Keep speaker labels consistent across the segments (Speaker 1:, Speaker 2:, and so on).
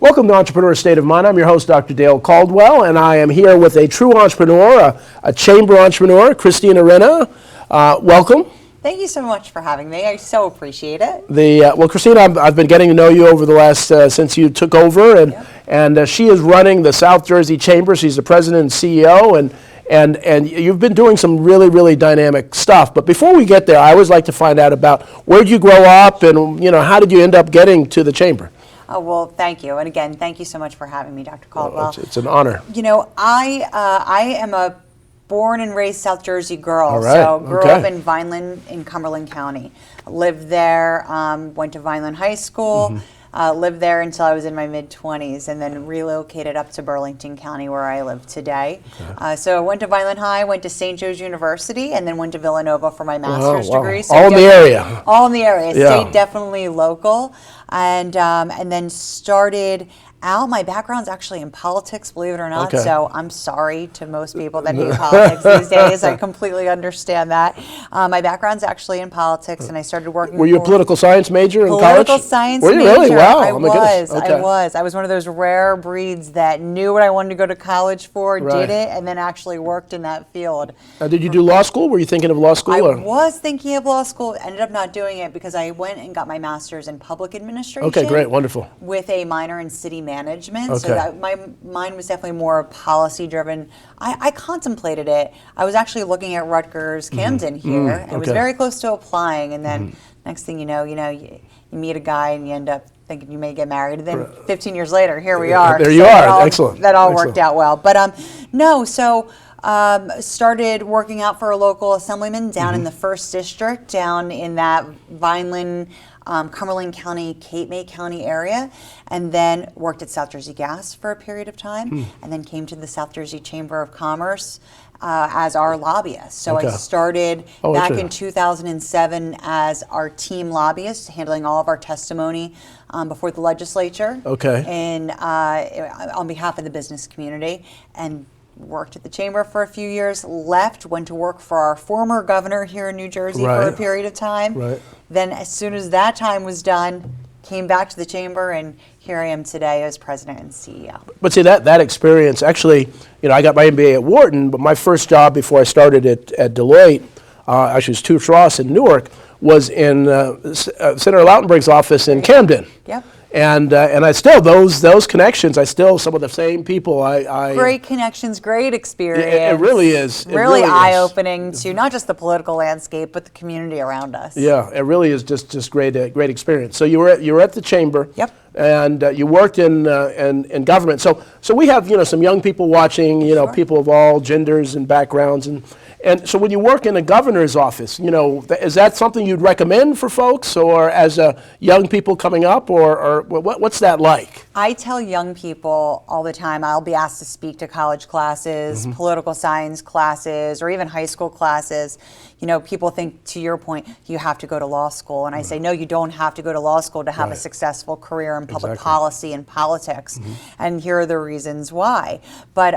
Speaker 1: Welcome to Entrepreneur State of Mind. I'm your host, Dr. Dale Caldwell, and I am here with a true entrepreneur, a chamber entrepreneur, Christina Renna. Welcome.
Speaker 2: Thank you so much for having me. I so appreciate it.
Speaker 1: Well, Christina, I've been getting to know you over the last, since you took over, and she is running the South Jersey Chamber. She's the president and CEO, and you've been doing some really, really dynamic stuff. But before we get there, I always like to find out about where did you grow up, and how did you end up getting to the chamber?
Speaker 2: Oh, well, thank you. And again, thank you so much for having me, Dr. Caldwell.
Speaker 1: It's an honor.
Speaker 2: I am a born and raised South Jersey girl.
Speaker 1: All right.
Speaker 2: So grew up in Vineland in Cumberland County. Lived there, went to Vineland High School, lived there until I was in my mid-20s, and then relocated up to Burlington County where I live today. So I went to Vineland High, went to St. Joe's University, and then went to Villanova for my master's degree. So
Speaker 1: all in the area.
Speaker 2: All in the area.
Speaker 1: Yeah.
Speaker 2: Stayed definitely local. And then started out. My background's actually in politics, believe it or not.
Speaker 1: Okay.
Speaker 2: So I'm sorry to most people that hate politics these days. I completely understand that. My background's actually in politics, and I started working.
Speaker 1: Were you a political science major in college?
Speaker 2: Political science
Speaker 1: Were you
Speaker 2: major.
Speaker 1: really? Wow.
Speaker 2: I
Speaker 1: Oh my goodness. Okay.
Speaker 2: I was. I was one of those rare breeds that knew what I wanted to go to college for, did it, and then actually worked in that field.
Speaker 1: Did you do law school? Were you thinking of law school?
Speaker 2: I was thinking of law school. Ended up not doing it because I went and got my master's in public administration.
Speaker 1: Okay, great, wonderful.
Speaker 2: With a minor in city management.
Speaker 1: Okay.
Speaker 2: So that my mind was definitely more policy driven. I contemplated it. I was actually looking at Rutgers Camden here, and was very close to applying. And then next thing you know, you meet a guy and you end up thinking you may get married. And then 15 years later, here we are.
Speaker 1: There you are. Excellent.
Speaker 2: That all worked out well. But started working out for a local assemblyman down in the 1st District, down in that Vineland, Cumberland County, Cape May County area, and then worked at South Jersey Gas for a period of time, and then came to the South Jersey Chamber of Commerce as our lobbyist. So I started back in 2007 as our team lobbyist, handling all of our testimony before the legislature and on behalf of the business community, and worked at the chamber for a few years, left, went to work for our former governor here in New Jersey for a period of time. Then as soon as that time was done, came back to the chamber, and here I am today as president and CEO.
Speaker 1: But see, that experience, actually, I got my MBA at Wharton, but my first job before I started at Deloitte, actually it was Tufts Ross in Newark, was in Senator Lautenberg's office in Camden.
Speaker 2: Yep.
Speaker 1: And I still, those connections, some of the same people.
Speaker 2: Great connections, great experience.
Speaker 1: It really is.
Speaker 2: Really eye-opening to not just the political landscape, but the community around us.
Speaker 1: Yeah, it really is just great experience. So you were at the chamber.
Speaker 2: Yep.
Speaker 1: And you worked in government. So we have some young people watching. People of all genders and backgrounds. And so when you work in a governor's office, is that something you'd recommend for folks, or as young people coming up, or what's that like?
Speaker 2: I tell young people all the time, I'll be asked to speak to college classes, political science classes, or even high school classes. People think, to your point, you have to go to law school. And I say, no, you don't have to go to law school to have a successful career in public policy and politics. And here are the reasons why. But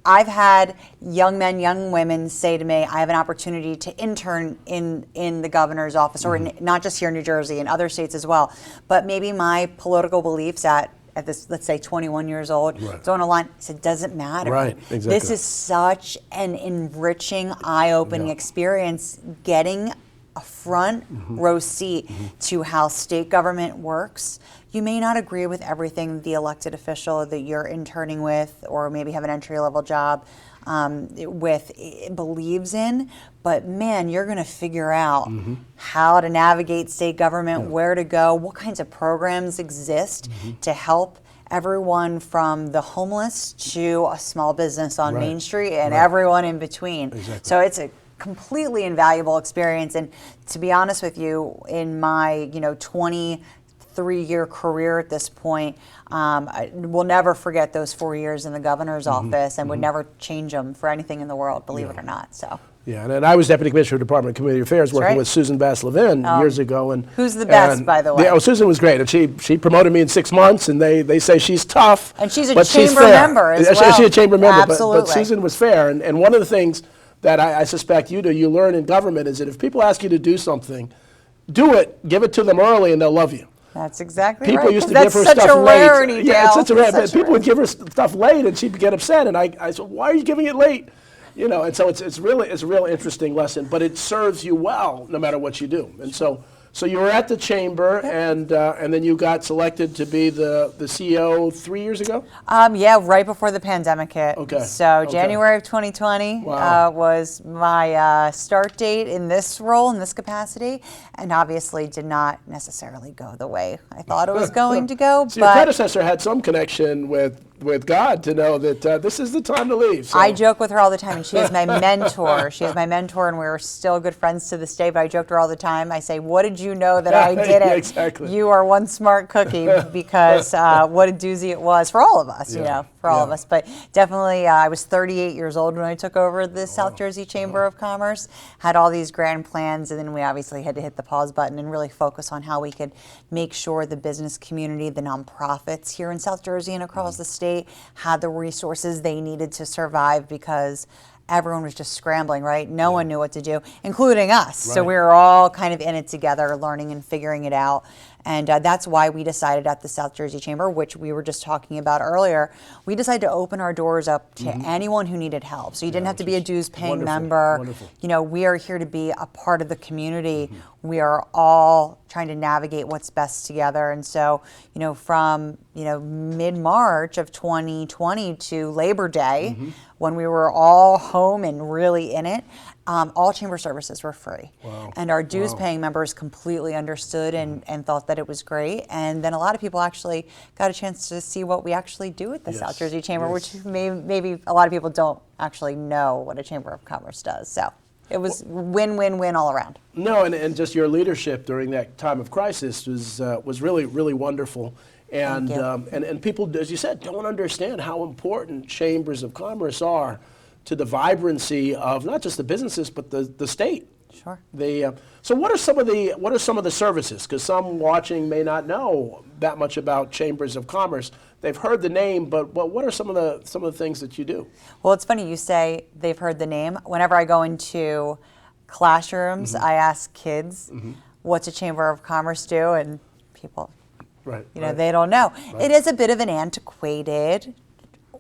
Speaker 2: I've had young men, young women say to me, I have an opportunity to intern in the governor's office, or not just here in New Jersey, in other states as well. But maybe my political beliefs at this, let's say 21 years old, don't align. I said, doesn't matter.
Speaker 1: Right, exactly.
Speaker 2: This is such an enriching, eye-opening experience, getting a front row seat to how state government works. You may not agree with everything the elected official that you're interning with, or maybe have an entry-level job believes in, but man, you're going to figure out how to navigate state government, where to go, what kinds of programs exist to help everyone from the homeless to a small business on Main Street and everyone in between. So it's a completely invaluable experience. And to be honest with you, in my 23-year career at this point, I will never forget those 4 years in the governor's office, and would never change them for anything in the world, believe it or not. So.
Speaker 1: Yeah, and I was Deputy Commissioner of the Department of Community Affairs, working with Susan Bass-Levin years ago. And
Speaker 2: who's the best, by the way?
Speaker 1: Yeah, Susan was great, and she promoted me in 6 months, and they say she's tough,
Speaker 2: and she's a
Speaker 1: but
Speaker 2: chamber
Speaker 1: she's
Speaker 2: member as well.
Speaker 1: She's a chamber member,
Speaker 2: Absolutely.
Speaker 1: but Susan was fair. And one of the things that I suspect you learn in government is that if people ask you to do something, do it, give it to them early, and they'll love you.
Speaker 2: That's exactly
Speaker 1: People
Speaker 2: right.
Speaker 1: used to
Speaker 2: 'Cause
Speaker 1: give her
Speaker 2: that's
Speaker 1: stuff
Speaker 2: such a
Speaker 1: late.
Speaker 2: rarity,
Speaker 1: Yeah, it's
Speaker 2: Dale.
Speaker 1: such a rare.
Speaker 2: Such a
Speaker 1: People would
Speaker 2: rarity.
Speaker 1: give her stuff late, and she'd get upset. And I said, "Why are you giving it late?" And so it's a real interesting lesson. But it serves you well no matter what you do. And so you were at the chamber, and then you got selected to be the CEO 3 years ago.
Speaker 2: Yeah, right before the pandemic hit.
Speaker 1: Okay.
Speaker 2: So
Speaker 1: Okay.
Speaker 2: January of 2020
Speaker 1: Wow.
Speaker 2: was my start date in this role, in this capacity, and obviously did not necessarily go the way I thought it was going to go.
Speaker 1: So your
Speaker 2: but
Speaker 1: predecessor had some connection with God to know that this is the time to leave. So.
Speaker 2: I joke with her all the time, and she is my mentor. She is my mentor, and we're still good friends to this day. But I joke to her all the time. I say, "What did you know that I didn't?"
Speaker 1: Yeah, exactly.
Speaker 2: You are one smart cookie, because what a doozy it was for all of us.
Speaker 1: Yeah.
Speaker 2: For all of
Speaker 1: Yeah.
Speaker 2: us. But definitely, I was 38 years old when I took over the South Jersey Chamber of Commerce. Had all these grand plans, and then we obviously had to hit the pause button and really focus on how we could make sure the business community, the nonprofits here in South Jersey and across the state, had the resources they needed to survive, because everyone was just scrambling, right? No one knew what to do, including us. So
Speaker 1: Right.
Speaker 2: we were all kind of in it together, learning and figuring it out. And that's why we decided at the South Jersey Chamber, which we were just talking about earlier, we decided to open our doors up to anyone who needed help. So you didn't have to be a dues paying
Speaker 1: wonderful,
Speaker 2: member.
Speaker 1: wonderful.
Speaker 2: We are here to be a part of the community. We are all trying to navigate what's best together. And so, from, mid-March of 2020 to Labor Day, when we were all home and really in it, all chamber services were free.
Speaker 1: Wow.
Speaker 2: And our dues
Speaker 1: Wow.
Speaker 2: paying members completely understood and thought that it was great. And then a lot of people actually got a chance to see what we actually do at the
Speaker 1: Yes.
Speaker 2: South Jersey Chamber,
Speaker 1: Yes.
Speaker 2: which maybe a lot of people don't actually know what a Chamber of Commerce does. So it was win-win-win all around.
Speaker 1: No, and just your leadership during that time of crisis was really, really wonderful. And,
Speaker 2: Thank you.
Speaker 1: and people, as you said, don't understand how important chambers of commerce are to the vibrancy of not just the businesses but the state.
Speaker 2: Sure.
Speaker 1: So what are some of the services? Because some watching may not know that much about chambers of commerce. They've heard the name, but what are some of the things that you do?
Speaker 2: Well, it's funny you say they've heard the name. Whenever I go into classrooms, I ask kids, "What's a Chamber of Commerce do?" And people,
Speaker 1: Right.
Speaker 2: they don't know. It is a bit of an antiquated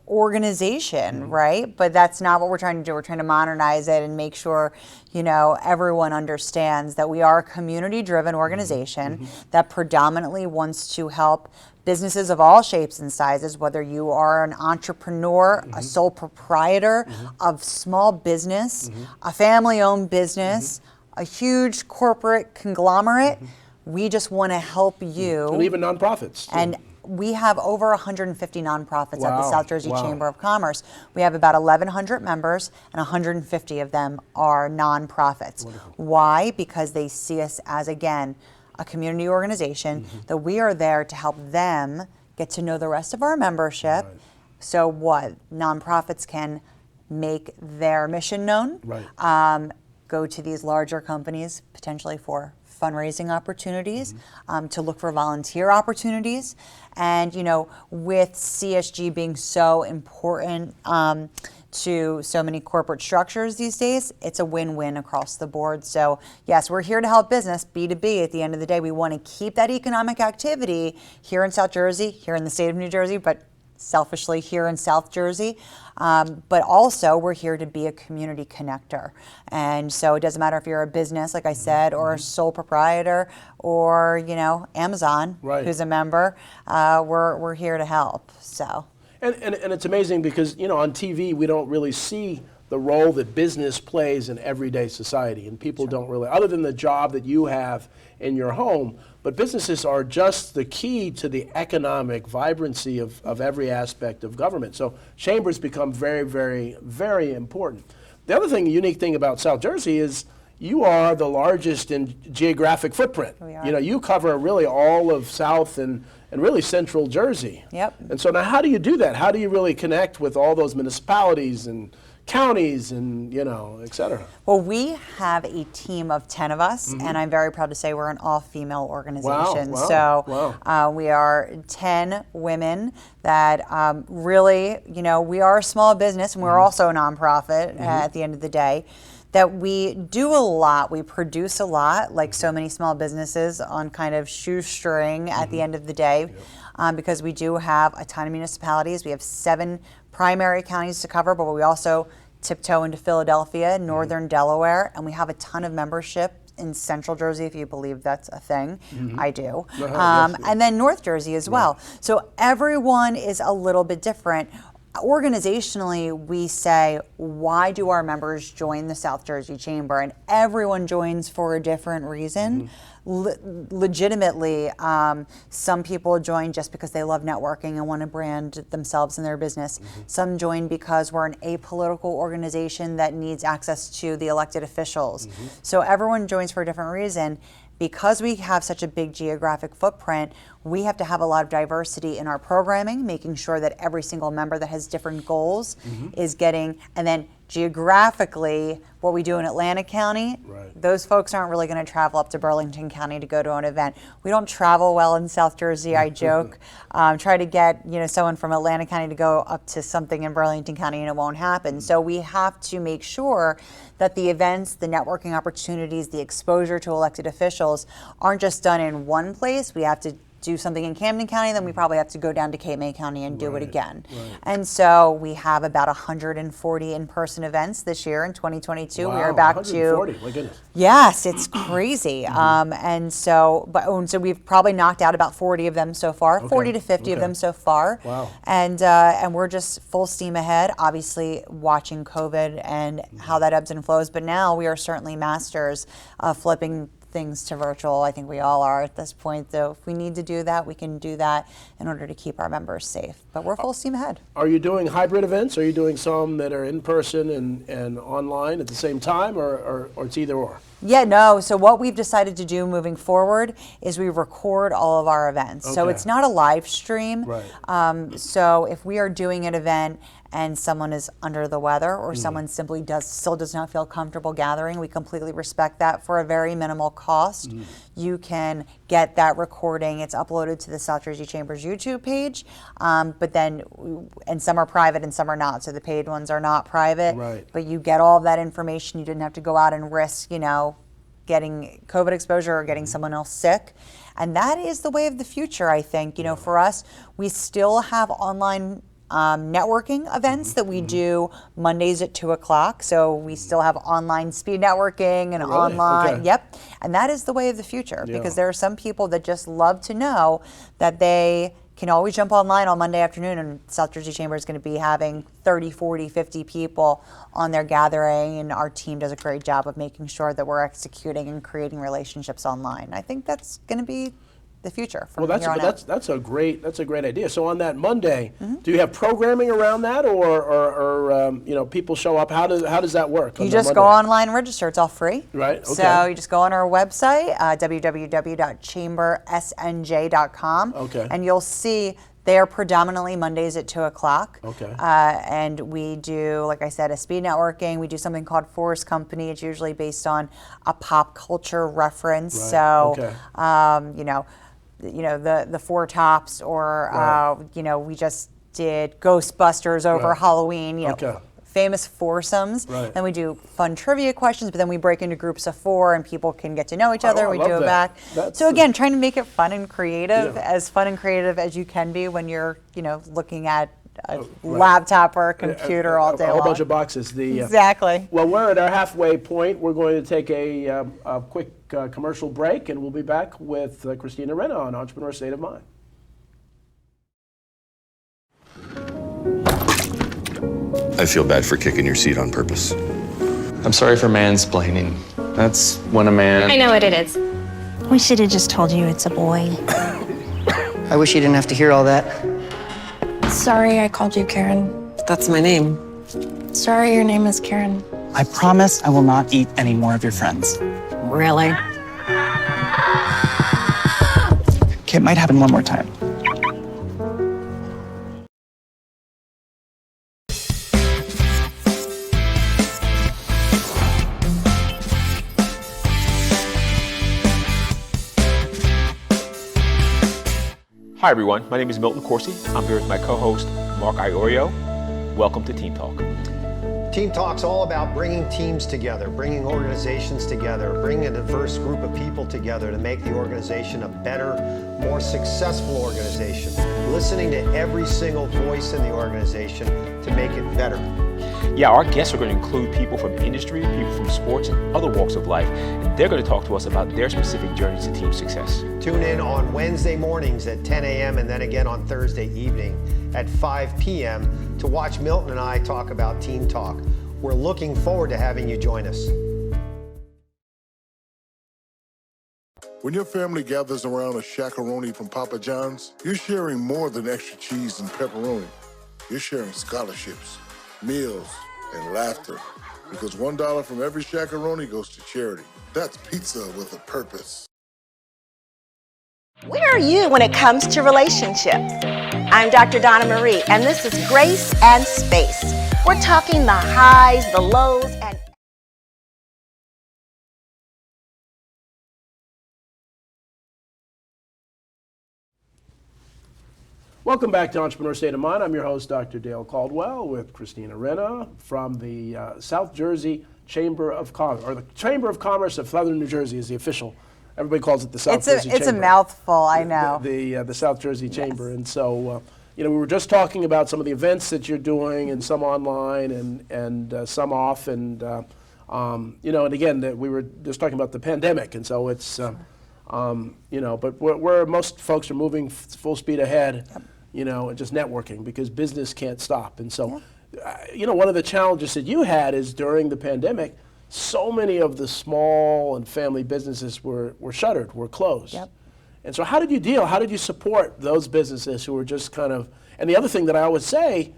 Speaker 2: organization, right? But that's not what we're trying to do. We're trying to modernize it and make sure, everyone understands that we are a community-driven organization that predominantly wants to help businesses of all shapes and sizes, whether you are an entrepreneur, a sole proprietor of small business, a family-owned business, a huge corporate conglomerate. We just want to help you.
Speaker 1: And even nonprofits. too.
Speaker 2: And we have over 150 nonprofits at the
Speaker 1: Wow,
Speaker 2: South Jersey
Speaker 1: wow.
Speaker 2: Chamber of Commerce. We have about 1,100 members, and 150 of them are nonprofits. Why? Because they see us as, again, a community organization, that we are there to help them get to know the rest of our membership.
Speaker 1: Right.
Speaker 2: So what? Nonprofits can make their mission known,
Speaker 1: Right.
Speaker 2: go to these larger companies potentially for fundraising opportunities, to look for volunteer opportunities. And, with CSG being so important to so many corporate structures these days, it's a win-win across the board. So yes, we're here to help business, B2B. At the end of the day, we want to keep that economic activity here in South Jersey, here in the state of New Jersey, but selfishly here in South Jersey. But also we're here to be a community connector. And so it doesn't matter if you're a business, like I said, or a sole proprietor, or, Amazon,
Speaker 1: Right.
Speaker 2: who's a member, we're here to help, so.
Speaker 1: And it's amazing because, on TV, we don't really see the role that business plays in everyday society. And people don't really, other than the job that you have in your home, but businesses are just the key to the economic vibrancy of every aspect of government. So chambers become very, very, very important. The other thing, unique thing about South Jersey is you are the largest in geographic footprint.
Speaker 2: We are.
Speaker 1: You cover really all of South and really central Jersey.
Speaker 2: Yep.
Speaker 1: And so now how do you do that? How do you really connect with all those municipalities and counties and, et cetera?
Speaker 2: Well, we have a team of 10 of us, and I'm very proud to say we're an all-female organization.
Speaker 1: Wow,
Speaker 2: So we are 10 women that really, we are a small business, and we're also a nonprofit at the end of the day. that we do a lot, we produce a lot, like so many small businesses on kind of shoestring at the end of the day, because we do have a ton of municipalities. We have 7 primary counties to cover, but we also tiptoe into Philadelphia, Northern Delaware, and we have a ton of membership in Central Jersey, if you believe that's a thing. I do.
Speaker 1: Yes.
Speaker 2: And then North Jersey as well. So everyone is a little bit different. Organizationally, we say, why do our members join the South Jersey Chamber? And everyone joins for a different reason. Legitimately, some people join just because they love networking and want to brand themselves and their business. Some join because we're an apolitical organization that needs access to the elected officials. So everyone joins for a different reason. Because we have such a big geographic footprint, we have to have a lot of diversity in our programming, making sure that every single member that has different goals is getting, and then geographically, what we do in Atlantic County, those folks aren't really going to travel up to Burlington County to go to an event. We don't travel well in South Jersey, I joke. Try to get someone from Atlantic County to go up to something in Burlington County and it won't happen. So we have to make sure that the events, the networking opportunities, the exposure to elected officials aren't just done in one place. We have to do something in Camden County, then we probably have to go down to Cape May County and do it again. And so we have about 140 in-person events this year in 2022.
Speaker 1: Wow,
Speaker 2: We are back
Speaker 1: 140,
Speaker 2: to,
Speaker 1: my goodness.
Speaker 2: yes, it's crazy. And so we've probably knocked out about 40 of them so far, 40 to 50 of them so far.
Speaker 1: Wow.
Speaker 2: And we're just full steam ahead, obviously watching COVID and how that ebbs and flows. But now we are certainly masters of flipping things to virtual. I think we all are at this point, though. If we need to do that, we can do that in order to keep our members safe. But we're full steam ahead.
Speaker 1: Are you doing hybrid events? Are you doing some that are in person and online at the same time, or it's either or?
Speaker 2: Yeah, no. So what we've decided to do moving forward is we record all of our events. So it's not a live stream. So if we are doing an event and someone is under the weather or someone simply still does not feel comfortable gathering, we completely respect that for a very minimal cost. You can get that recording. It's uploaded to the South Jersey Chamber's YouTube page, but then, and some are private and some are not. So the paid ones are not private, but you get all of that information. You didn't have to go out and risk, getting COVID exposure or getting someone else sick. And that is the way of the future, I think. For us, we still have online networking events that we do Mondays at 2:00. So we still have online speed networking and online. And that is the way of the future because there are some people that just love to know that they can always jump online on Monday afternoon and South Jersey Chamber is going to be having 30, 40, 50 people on their gathering, and our team does a great job of making sure that we're executing and creating relationships online. I think that's going to be the future from here on out.
Speaker 1: That's a great idea. So on that Monday, do you have programming around that, or people show up? How does that work?
Speaker 2: You just go online and register. It's all free.
Speaker 1: Right. Okay.
Speaker 2: So you just go on our website, www.chambersnj.com, and you'll see they are predominantly Mondays at 2:00. And we do, like I said, a speed networking. We do something called Forest Company. It's usually based on a pop culture reference. So, the Four Tops, or we just did Ghostbusters over Halloween. Famous foursomes. And we do fun trivia questions, but then we break into groups of 4 and people can get to know each other. We do it back. So again, trying to make it fun and creative, as fun and creative as you can be when you're, looking at a laptop or a computer all day long.
Speaker 1: A whole bunch of boxes.
Speaker 2: Exactly.
Speaker 1: Well, we're at our halfway point. We're going to take a quick commercial break, and we'll be back with Christina Renna on Entrepreneur State of Mind.
Speaker 3: I feel bad for kicking your seat on purpose.
Speaker 4: I'm sorry for mansplaining. That's when a man...
Speaker 5: I know what it is.
Speaker 6: We should have just told you it's a boy.
Speaker 7: I wish you didn't have to hear all that.
Speaker 5: Sorry I called you Karen.
Speaker 7: That's my name.
Speaker 5: Sorry your name is Karen.
Speaker 8: I promise I will not eat any more of your friends.
Speaker 6: Really?
Speaker 8: Okay, it might happen one more time.
Speaker 9: Hi everyone, my name is Milton Corsi. I'm here with my co-host, Mark Iorio. Welcome to Team Talk.
Speaker 7: Team
Speaker 10: Team Talk's all about bringing teams together, bringing organizations together, bringing a diverse group of people together to make the organization a better, more successful organization, listening to every single voice in the organization to make it better.
Speaker 9: Yeah, our guests are going to include people from industry, people from sports, and other walks of life. And they're going to talk to us about their specific journeys to team success.
Speaker 10: Tune in on Wednesday mornings at 10 a.m. and then again on Thursday evening at 5 p.m. to watch Milton and I talk about Team Talk. We're looking forward to having you join us.
Speaker 11: When your family gathers around a shakaroni from Papa John's, you're sharing more than extra cheese and pepperoni. You're sharing scholarships, meals, and laughter. Because $1 from every shakaroni goes to charity. That's pizza with a purpose.
Speaker 12: Where are you when it comes to relationships? I'm Dr. Donna Marie, and this is Grace and Space. We're talking the highs, the lows, and...
Speaker 1: Welcome back to Entrepreneur State of Mind. I'm your host, Dr. Dale Caldwell, with Christina Renna from the South Jersey Chamber of Commerce, or the Chamber of Commerce of Southern New Jersey is the official. Everybody calls it the South Jersey Chamber.
Speaker 2: It's a mouthful, I know.
Speaker 1: The South Jersey Chamber. And so, we were just talking about some of the events that you're doing, and some online and some off. And, and again, that we were just talking about the pandemic. And so it's, but where most folks are moving full speed ahead, and just networking, because business can't stop. And so, one of the challenges that you had is during the pandemic, so many of the small and family businesses were shuttered, were closed. Yep. And so how did you support those businesses who were just kind of, and the other thing that I always say,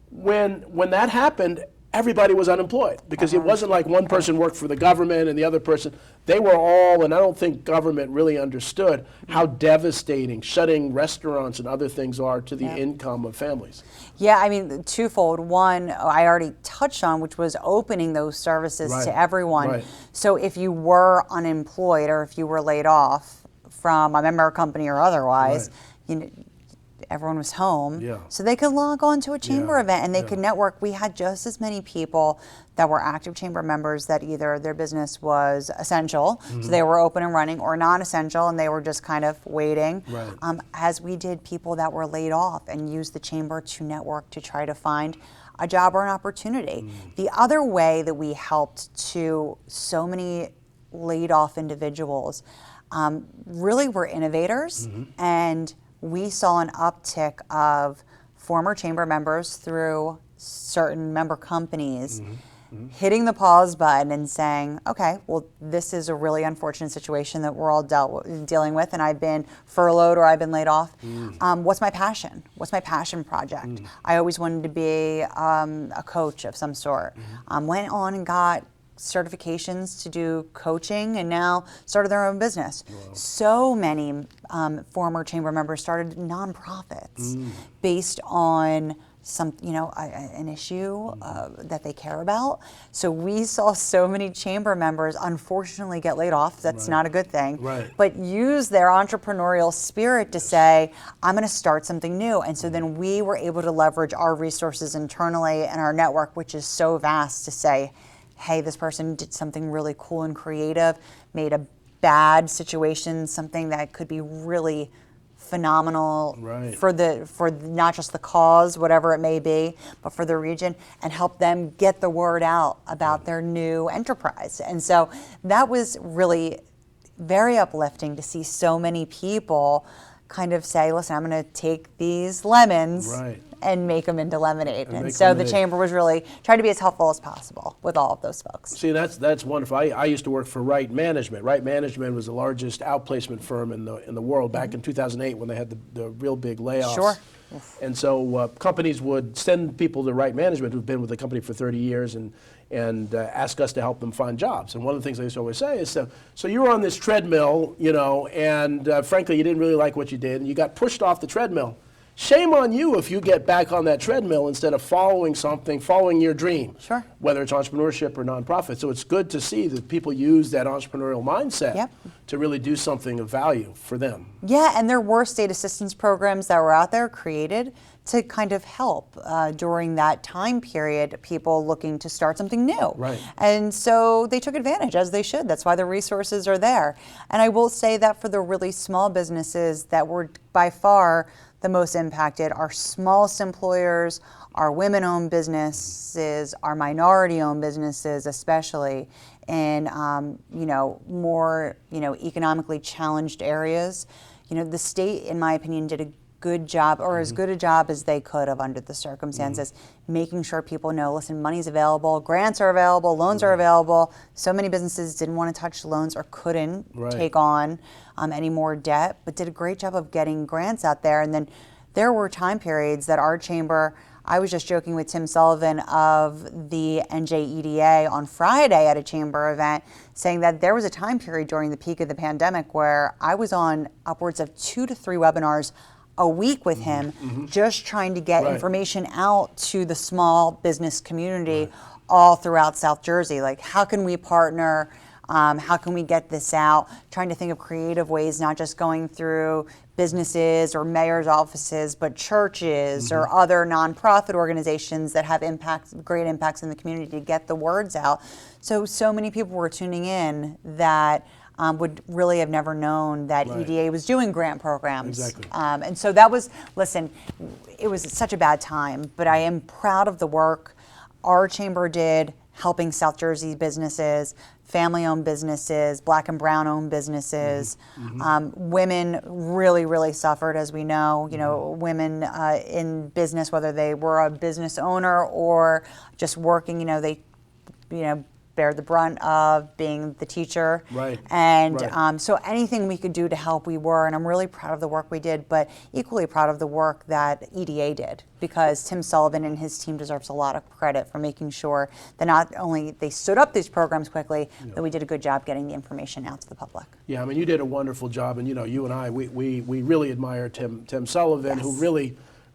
Speaker 1: when that happened, everybody was unemployed, because it wasn't like one person worked for the government and the other person, they were all, and I don't think government really understood how devastating shutting restaurants and other things are to the income of families.
Speaker 2: Yeah, I mean, twofold. One, I already touched on, which was opening those services to everyone. Right. So if you were unemployed or if you were laid off from a member company or otherwise, everyone was home, so they could log on to a chamber event and they could network. We had just as many people that were active chamber members that either their business was essential, so they were open and running, or non-essential and they were just kind of waiting, as we did people that were laid off and used the chamber to network to try to find a job or an opportunity. The other way that we helped to so many laid off individuals really were innovators, and we saw an uptick of former chamber members through certain member companies hitting the pause button and saying, okay, well, this is a really unfortunate situation that we're all dealing with, and I've been furloughed or I've been laid off. What's my passion? What's my passion project? I always wanted to be a coach of some sort. Went on and got certifications to do coaching, and now started their own business. Wow. So many former chamber members started nonprofits based on some, an issue that they care about. So we saw so many chamber members unfortunately get laid off. That's not a good thing. But use their entrepreneurial spirit to say, I'm going to start something new. And so then we were able to leverage our resources internally and our network, which is so vast, to say, hey, this person did something really cool and creative, made a bad situation something that could be really phenomenal for not just the cause, whatever it may be, but for the region, and help them get the word out about their new enterprise. And so that was really very uplifting to see so many people kind of say, listen, I'm going to take these lemons and make them into lemonade. And so the chamber was really trying to be as helpful as possible with all of those folks.
Speaker 1: See, that's wonderful. I used to work for Right Management. Right Management was the largest outplacement firm in the world back in 2008 when they had the real big layoffs. Sure. And so companies would send people to Right Management who've been with the company for 30 years and ask us to help them find jobs. And one of the things I used to always say is, so you were on this treadmill, and frankly, you didn't really like what you did, and you got pushed off the treadmill. shame on you if you get back on that treadmill instead of following your dream.
Speaker 2: Sure.
Speaker 1: Whether it's entrepreneurship or nonprofit. So it's good to see that people use that entrepreneurial mindset to really do something of value for them.
Speaker 2: Yeah, and there were state assistance programs that were out there created to kind of help during that time period, people looking to start something new.
Speaker 1: Right.
Speaker 2: And so they took advantage, as they should. That's why the resources are there. And I will say that for the really small businesses that were by far the most impacted, our smallest employers, our women-owned businesses, our minority-owned businesses, especially in more economically challenged areas. The state, in my opinion, did a good job, or as good a job as they could have under the circumstances, making sure people know, listen, money's available, grants are available, loans are available. So many businesses didn't want to touch loans or couldn't take on any more debt, but did a great job of getting grants out there. And then there were time periods that our chamber, I was just joking with Tim Sullivan of the NJEDA on Friday at a chamber event, saying that there was a time period during the peak of the pandemic where I was on upwards of 2 to 3 webinars a week with him, just trying to get information out to the small business community all throughout South Jersey. Like, how can we partner? How can we get this out? Trying to think of creative ways, not just going through businesses or mayor's offices, but churches or other nonprofit organizations that have great impacts in the community to get the words out. So many people were tuning in that would really have never known that EDA was doing grant programs.
Speaker 1: Exactly.
Speaker 2: And so that was, listen, it was such a bad time, but I am proud of the work our chamber did helping South Jersey businesses, family-owned businesses, black and brown-owned businesses. Women really, really suffered, as we know. Women in business, whether they were a business owner or just working, they bear the brunt of being the teacher. So anything we could do to help, we were, and I'm really proud of the work we did, but equally proud of the work that EDA did, because Tim Sullivan and his team deserves a lot of credit for making sure that not only they stood up these programs quickly, but we did a good job getting the information out to the public.
Speaker 1: Yeah, I mean, you did a wonderful job, and you and I, we really admire Tim Sullivan, who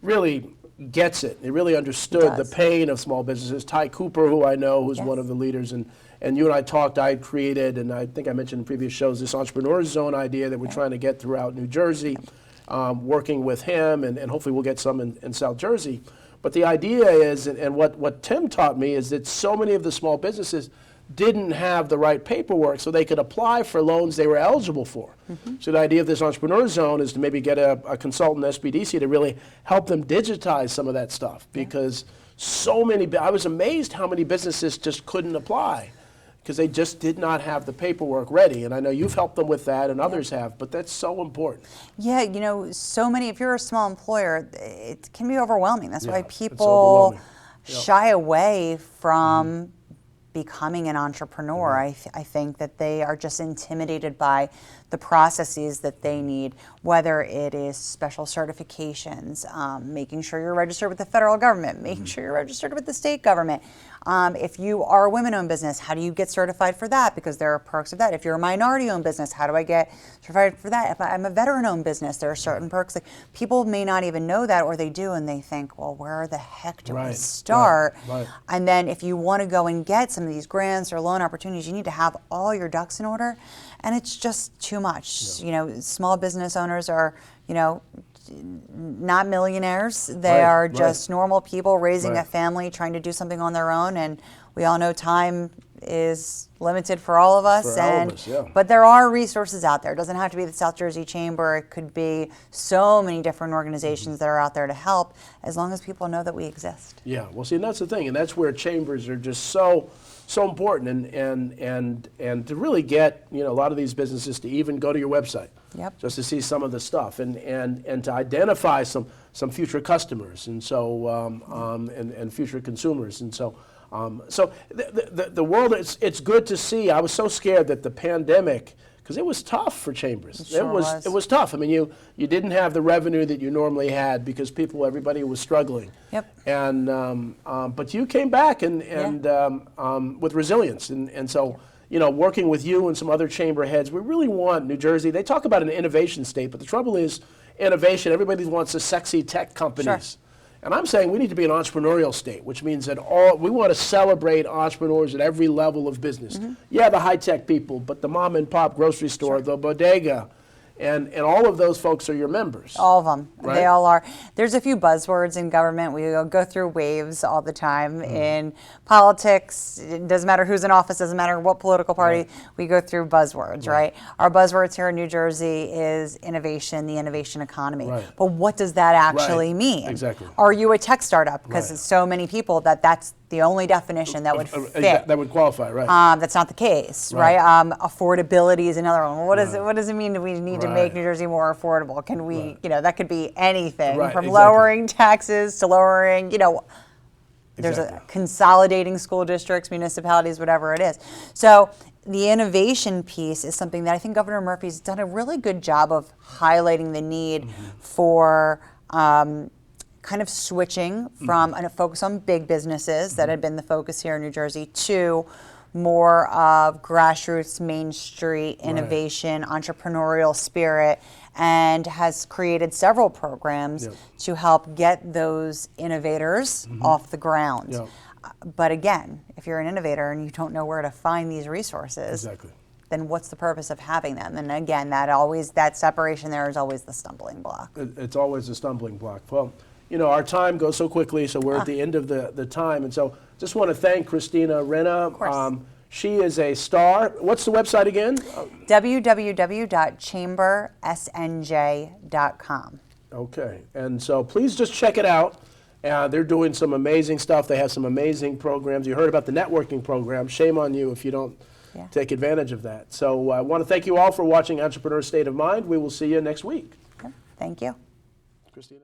Speaker 1: really gets it. He really understood the pain of small businesses. Ty Cooper, who I know, who's one of the leaders, and you and I talked, I created, and I think I mentioned in previous shows, this Entrepreneur Zone idea that we're trying to get throughout New Jersey, working with him, and hopefully we'll get some in South Jersey. But the idea is, and what Tim taught me, is that so many of the small businesses didn't have the right paperwork so they could apply for loans they were eligible for. So the idea of this Entrepreneur Zone is to maybe get a consultant, SBDC, to really help them digitize some of that stuff, because so many, I was amazed how many businesses just couldn't apply because they just did not have the paperwork ready. And I know you've helped them with that, and others have, but that's so important.
Speaker 2: Yeah, so many, if you're a small employer, it can be overwhelming. That's why people shy away from becoming an entrepreneur. I think that they are just intimidated by the processes that they need, whether it is special certifications, making sure you're registered with the federal government, making sure you're registered with the state government. If you are a women-owned business, how do you get certified for that? Because there are perks of that. If you're a minority-owned business, how do I get certified for that? If I'm a veteran-owned business, there are certain perks. Like, people may not even know that, or they do, and they think, well, where the heck do I start? And then if you want to go and get some of these grants or loan opportunities, you need to have all your ducks in order, and it's just too much. Small business owners are, not millionaires. They are just normal people raising a family, trying to do something on their own, and we all know time is limited for all of us. But there are resources out there. It doesn't have to be the South Jersey Chamber. It could be so many different organizations that are out there to help, as long as people know that we exist.
Speaker 1: Yeah, well, see, and that's the thing, and that's where chambers are just so important, and to really get a lot of these businesses to even go to your website, just to see some of the stuff, and to identify some future customers, and so and future consumers, and so the world, it's good to see. I was so scared that the pandemic, because it was tough for chambers. It was tough. I mean, you didn't have the revenue that you normally had because everybody was struggling. And but you came back and with resilience, and so working with you and some other chamber heads, we really want New Jersey. They talk about an innovation state, but the trouble is innovation. Everybody wants the sexy tech companies. And I'm saying we need to be an entrepreneurial state, which means that we want to celebrate entrepreneurs at every level of business. Yeah, the high-tech people, but the mom and pop grocery store, the bodega, and all of those folks are your members.
Speaker 2: All of them.
Speaker 1: Right?
Speaker 2: They all are. There's a few buzzwords in government. We go through waves all the time. In politics, it doesn't matter who's in office, doesn't matter what political party, we go through buzzwords, right? Our buzzwords here in New Jersey is innovation, the innovation economy. But what does that actually mean?
Speaker 1: Exactly.
Speaker 2: Are you a tech startup? Because it's so many people that's the only definition that would fit.
Speaker 1: That would qualify, right?
Speaker 2: That's not the case, right? Affordability is another one. What does it mean that we need to make New Jersey more affordable? Can we, that could be anything from lowering taxes to lowering, there's a consolidating school districts, municipalities, whatever it is. So the innovation piece is something that I think Governor Murphy's done a really good job of highlighting the need for kind of switching from a focus on big businesses that had been the focus here in New Jersey to more of grassroots, Main Street innovation, entrepreneurial spirit, and has created several programs to help get those innovators off the ground. But again, if you're an innovator and you don't know where to find these resources, then what's the purpose of having them? And again, that separation there is always the stumbling block.
Speaker 1: It's always a stumbling block. Well, our time goes so quickly, so we're at the end of the time. And so just want to thank Christina Renna.
Speaker 2: Of course.
Speaker 1: She is a star. What's the website again?
Speaker 2: www.chambersnj.com.
Speaker 1: Okay. And so please just check it out. They're doing some amazing stuff. They have some amazing programs. You heard about the networking program. Shame on you if you don't take advantage of that. So I want to thank you all for watching Entrepreneur State of Mind. We will see you next week.
Speaker 2: Thank you.
Speaker 1: Christina.